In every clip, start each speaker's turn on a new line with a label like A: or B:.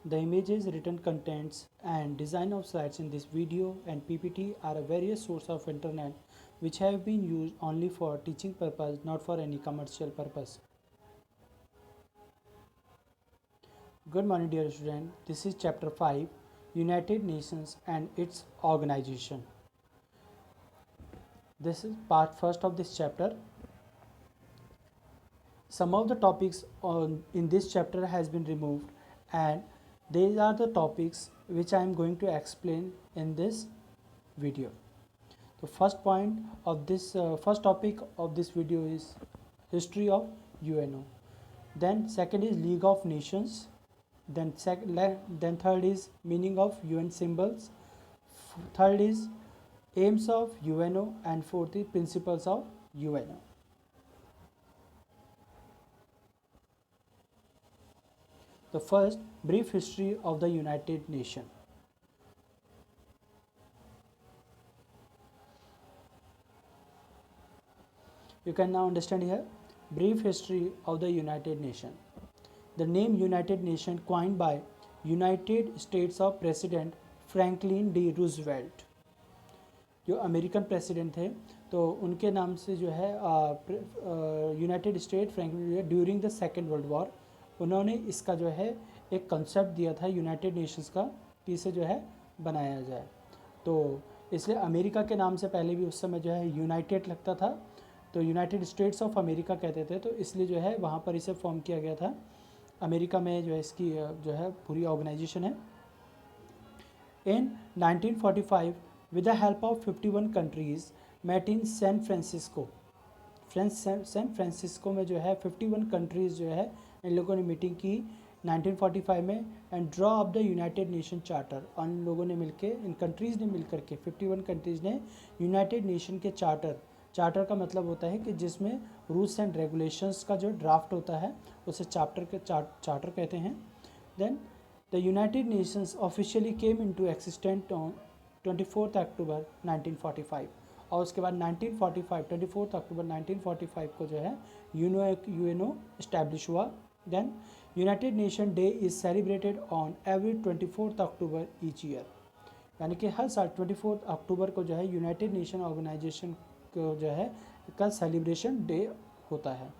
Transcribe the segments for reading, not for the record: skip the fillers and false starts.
A: The images, written contents and design of slides in this video and PPT are a various source of internet which have been used only for teaching purpose, not for any commercial purpose. Good morning dear student. This is chapter 5, United Nations and its organization. This is part first of this chapter. Some of the topics in this chapter has been removed, and these are the topics which I am going to explain in this video. The first point of this first topic of this video is history of UNO. Then second is League of Nations. Then third is meaning of UN symbols. Third is aims of UNO, and fourth is principles of UNO. The first, brief history of the United Nations. You can now understand here, brief history of the United Nations. The name United Nations coined by United States of President Franklin D Roosevelt, जो American president थे, तो उनके नाम से जो है United state Franklin during the second world war उन्होंने इसका जो है एक कंसेप्ट दिया था यूनाइटेड नेशंस का कि इसे जो है बनाया जाए। तो इसलिए अमेरिका के नाम से पहले भी उस समय जो है यूनाइटेड लगता था, तो यूनाइटेड स्टेट्स ऑफ अमेरिका कहते थे, तो इसलिए जो है वहाँ पर इसे फॉर्म किया गया था। अमेरिका में जो है इसकी जो है पूरी ऑर्गेनाइजेशन है। In 1945 with the help of 51 countries met in San Francisco. San Francisco में जो है 51 कंट्रीज़ जो है इन लोगों ने मीटिंग की 1945 में and draw up the United nation charter. उन लोगों ने मिलके, इन कंट्रीज़ ने मिलकर के 51 कंट्रीज़ ने यूनाइटेड नेशन के चार्टर का मतलब होता है कि जिसमें रूल्स एंड रेगुलेशंस का जो ड्राफ्ट होता है उसे चार्टर कहते हैं। Then the United Nations officially came into existent on 24 October 1945, और उसके बाद 24 अक्टूबर 1945 को जो है यूएनओ इस्टेब्लिश हुआ। Then United Nation day is celebrated on every 24 October each year, यानी कि हर साल 24 अक्टूबर को जो है यूनाइटेड नेशन ऑर्गेनाइजेशन को जो है का सेलिब्रेशन डे होता है।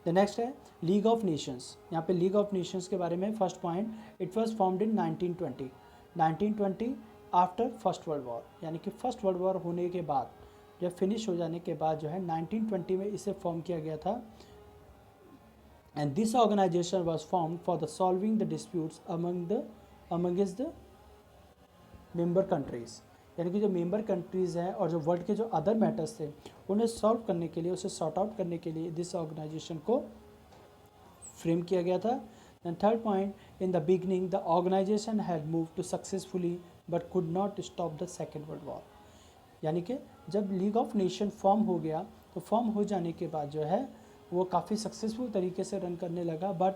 A: द नेक्स्ट है लीग ऑफ नेशंस। यहाँ पे लीग ऑफ नेशंस के बारे में first point, it was formed in 1920 after first world war, यानी कि फर्स्ट वर्ल्ड वॉर होने के बाद, जब फिनिश हो जाने के बाद जो है 1920 में इसे फॉर्म किया गया था। And this organisation was formed for the solving the disputes amongst the member countries, यानी कि जो मेंबर कंट्रीज़ हैं और जो वर्ल्ड के जो अदर मैटर्स थे उन्हें सॉल्व करने के लिए, उसे सॉर्ट आउट करने के लिए दिस ऑर्गेनाइजेशन को फ्रेम किया गया था। And third point, in the beginning the organisation had move to successfully but could not stop the second world war, यानी कि जब लीग ऑफ नेशन फॉर्म हो गया तो फॉर्म हो जाने के बाद जो है वो काफ़ी सक्सेसफुल तरीके से रन करने लगा, but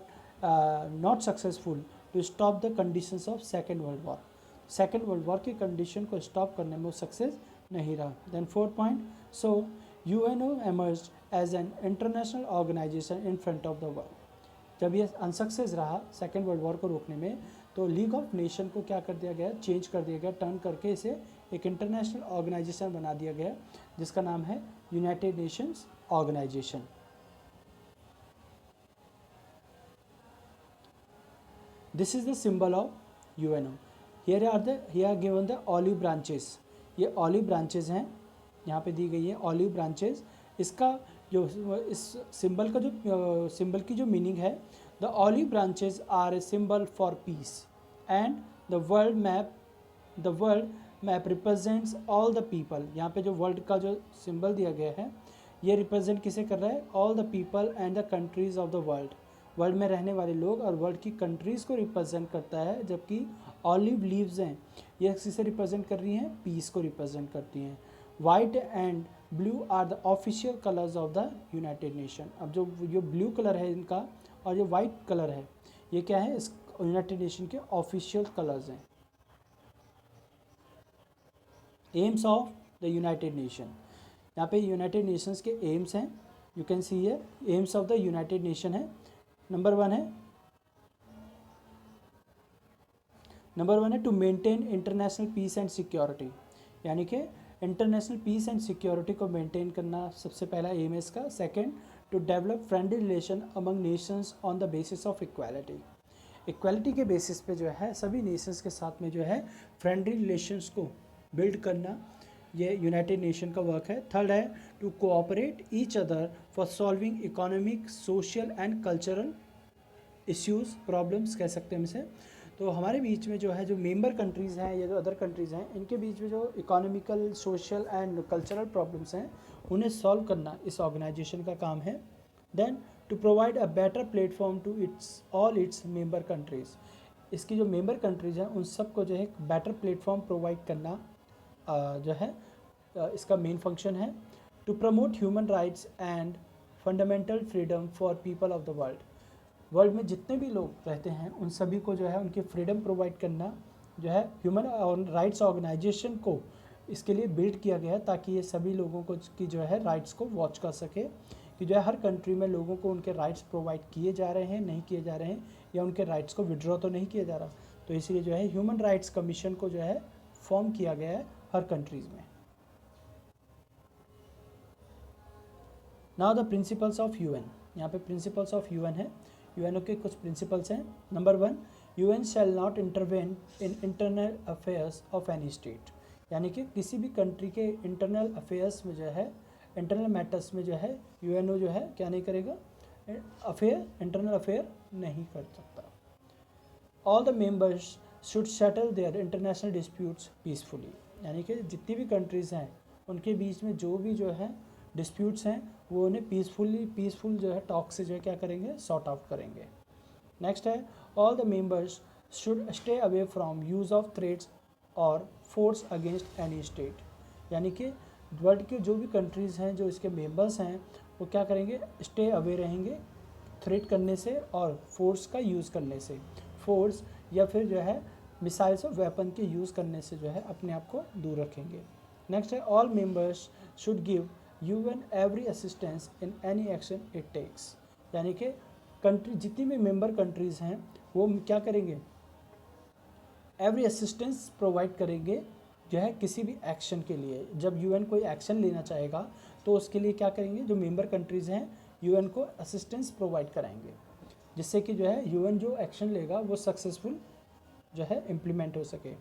A: not successful to stop the conditions of second world war. Second world war की कंडीशन को स्टॉप करने में वो सक्सेस नहीं रहा। Then fourth point, so UNO emerged as an international organisation in front of the world. जब ये unsuccess रहा सेकेंड वर्ल्ड वॉर को रोकने में, तो लीग ऑफ नेशन को क्या कर दिया गया, चेंज कर दिया गया, टर्न करके इसे एक इंटरनेशनल ऑर्गेनाइजेशन बना दिया गया जिसका नाम है United Nations organisation. This is the symbol of UNO. here given the olive branches, ये ऑलिव ब्रांचेज हैं, यहाँ पे दी गई है ऑलिव ब्रांचेज। इसका जो इस सिंबल का जो सिंबल की जो मीनिंग है, the olive branches are a symbol for peace and the world map represents all the people. यहाँ पे जो वर्ल्ड का जो सिंबल दिया गया है ये रिप्रेजेंट किसे कर रहा है, all the people and the countries of the world, world में रहने वाले लोग और वर्ल्ड की कंट्रीज़ को रिप्रेजेंट करता है। जबकि ऑलिव लीव्स हैं ये किसे रिप्रेजेंट कर रही हैं, पीस को रिप्रेजेंट करती हैं। White and blue are the official colours of the United Nation. अब जो ब्लू कलर है इनका और जो वाइट कलर है ये क्या है, इस यूनाइटेड नेशन के ऑफिशियल कलर्स हैं। Aims of the United Nation, यहाँ पे यूनाइटेड नेशंस के एम्स हैं, you can see here aims of the United Nation है नंबर वन है to maintain international peace and security, यानी कि इंटरनेशनल पीस एंड सिक्योरिटी को मेंटेन करना सबसे पहला एम है इसका। Second, to develop friendly relation among nations on the basis of equality, equality के बेसिस पे जो है सभी नेशंस के साथ में जो है फ्रेंडली रिलेशंस को बिल्ड करना, ये यूनाइटेड नेशन का वर्क है। थर्ड है to cooperate each other for solving economic, social and cultural issues, problems कह सकते हैं इसे। तो हमारे बीच में जो है जो मेंबर कंट्रीज़ हैं या जो अदर कंट्रीज़ हैं, इनके बीच में जो economical, social and cultural problems हैं उन्हें सॉल्व करना इस ऑर्गेनाइजेशन का काम है। Then to provide a better platform to all its member countries, इसकी जो मेंबर कंट्रीज़ हैं उन सबको जो है एक बेटर प्लेटफॉर्म प्रोवाइड करना जो है इसका मेन फंक्शन है। To promote human rights and fundamental freedom for people of the world में जितने भी लोग रहते हैं उन सभी को जो है उनकी फ्रीडम प्रोवाइड करना जो है ह्यूमन राइट्स ऑर्गेनाइजेशन को इसके लिए बिल्ड किया गया है, ताकि ये सभी लोगों को की जो है राइट्स को वॉच कर सके कि जो है हर कंट्री में लोगों को उनके राइट्स प्रोवाइड किए जा रहे हैं, नहीं किए जा रहे हैं, या उनके राइट्स को विड्रॉ तो नहीं किया जा रहा। तो इसलिए जो है ह्यूमन राइट्स कमीशन को जो है फॉर्म किया गया है हर कंट्रीज़ में। Now the principles of UN, यहाँ पे प्रिंसिपल्स ऑफ यूएन है, यूएनओ के कुछ प्रिंसिपल्स हैं। Number 1, UN shall not intervene in internal affairs of any state, यानी कि किसी भी कंट्री के इंटरनल अफेयर्स में जो है, इंटरनल मैटर्स में जो है यूएनओ जो है क्या नहीं करेगा, इंटरनल अफेयर नहीं कर सकता। All the members should settle their international disputes peacefully, यानी कि जितनी भी कंट्रीज़ हैं उनके बीच में जो भी जो है डिस्प्यूट्स हैं वो उन्हें पीसफुल जो है टॉक से जो है क्या करेंगे, सॉर्ट आउट करेंगे। नेक्स्ट है all the members should stay away from use of threats और फोर्स अगेंस्ट एनी स्टेट, यानी कि वर्ल्ड के जो भी कंट्रीज़ हैं जो इसके मेंबर्स हैं वो क्या करेंगे, स्टे अवे रहेंगे थ्रेट करने से और फोर्स का यूज़ करने से, फोर्स या फिर जो है मिसाइल्स और वेपन के यूज़ करने से जो है अपने आप को दूर रखेंगे। नेक्स्ट है all members should give UN every assistance in any action it takes, यानी कि कंट्री जितनी भी मेंबर कंट्रीज़ हैं वो क्या करेंगे, एवरी असिस्टेंस प्रोवाइड करेंगे जो है किसी भी एक्शन के लिए। जब यूएन कोई एक्शन लेना चाहेगा तो उसके लिए क्या करेंगे, जो मेंबर कंट्रीज़ हैं यूएन को असिस्टेंस प्रोवाइड कराएंगे, जिससे कि जो है यूएन जो एक्शन लेगा वो सक्सेसफुल जो है इम्प्लीमेंट हो सके।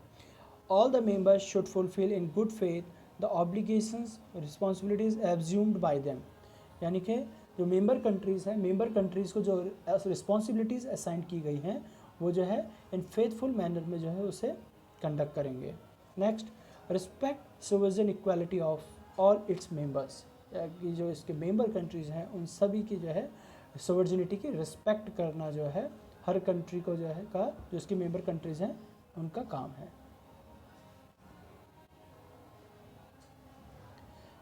A: All the members should fulfil in good faith the obligations responsibilities assumed by them, यानी कि जो मेंबर कंट्रीज़ हैं, मेंबर कंट्रीज़ को जो रिस्पॉन्सिबिलिटीज़ असाइन की गई हैं वो जो है इन फेथफुल मैनर में जो है उसे कंडक्ट करेंगे। Next, respect sovereign equality of all its members, कि जो इसके मेंबर कंट्रीज़ हैं उन सभी की जो है सोवर्जिनिटी की रिस्पेक्ट करना जो है हर कंट्री को जो है का जो इसकी मेंबर कंट्रीज़ हैं उनका काम है।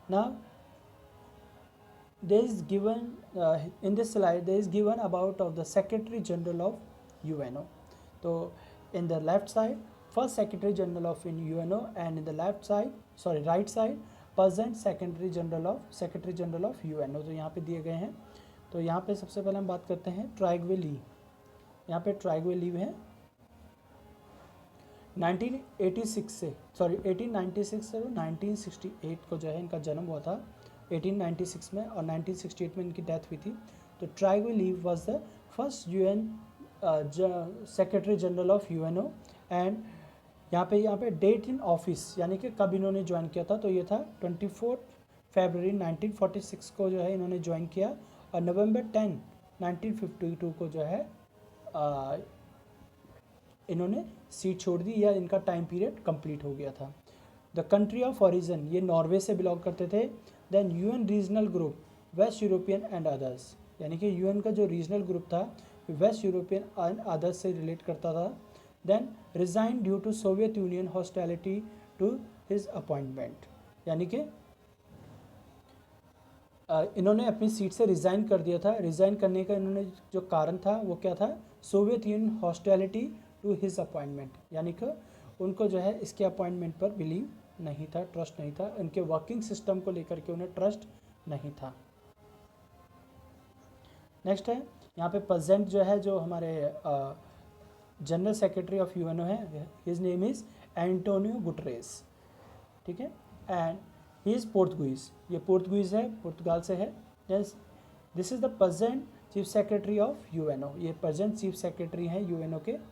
A: Now, there is given in this slide there is given about of the Secretary General of UNO. So, in the left side, first Secretary General of UNO, and in the right side, present Secretary General of UNO. तो यहाँ पे दिए गए हैं। तो यहाँ पे सबसे पहले हम बात करते हैं ट्राइगवे ली। यहाँ पे ट्राइगवे ली है 1896 से 1968 को जो है इनका जन्म हुआ था 1896 में, और 1968 में इनकी डेथ हुई थी। तो Trygve Lie was the first UN secretary general of UNO. And यहाँ पे डेट इन ऑफिस, यानी कि कब इन्होंने ज्वाइन किया था, तो ये था 24 फरवरी 1946 को जो है इन्होंने ज्वाइन किया, और नवंबर 10 1952 को जो है इन्होंने सीट छोड़ दी, या इनका टाइम पीरियड कंप्लीट हो गया था। द कंट्री ऑफ ओरिजिन, ये नॉर्वे से बिलोंग करते थे। Then UN regional group, west European and others, यानी कि यूएन का जो रीजनल ग्रुप था वेस्ट यूरोपियन एंड अदर्स से रिलेट करता था। Then resign due to Soviet Union hostility to his appointment, यानी कि इन्होंने अपनी सीट से रिज़ाइन कर दिया था। रिज़ाइन करने का इन्होंने जो कारण था वो क्या था, Soviet Union hostility to his appointment, यानी कि उनको जो है इसके अपॉइंटमेंट पर बिलीव नहीं था, ट्रस्ट नहीं था, उनके वर्किंग सिस्टम को लेकर के उन्हें ट्रस्ट नहीं था। नेक्स्ट है यहाँ पे प्रेजेंट जो है जो हमारे जनरल सेक्रेटरी ऑफ यूएनओ है, his name is Antonio Guterres, ठीक है। एंड ही इज़ पोर्तुगीज़, ये पोर्तुगीज़ है, पुर्तगाल से है। This is the present chief secretary of UNO, ये प्रेजेंट चीफ सेक्रेटरी हैं यूएनओ के।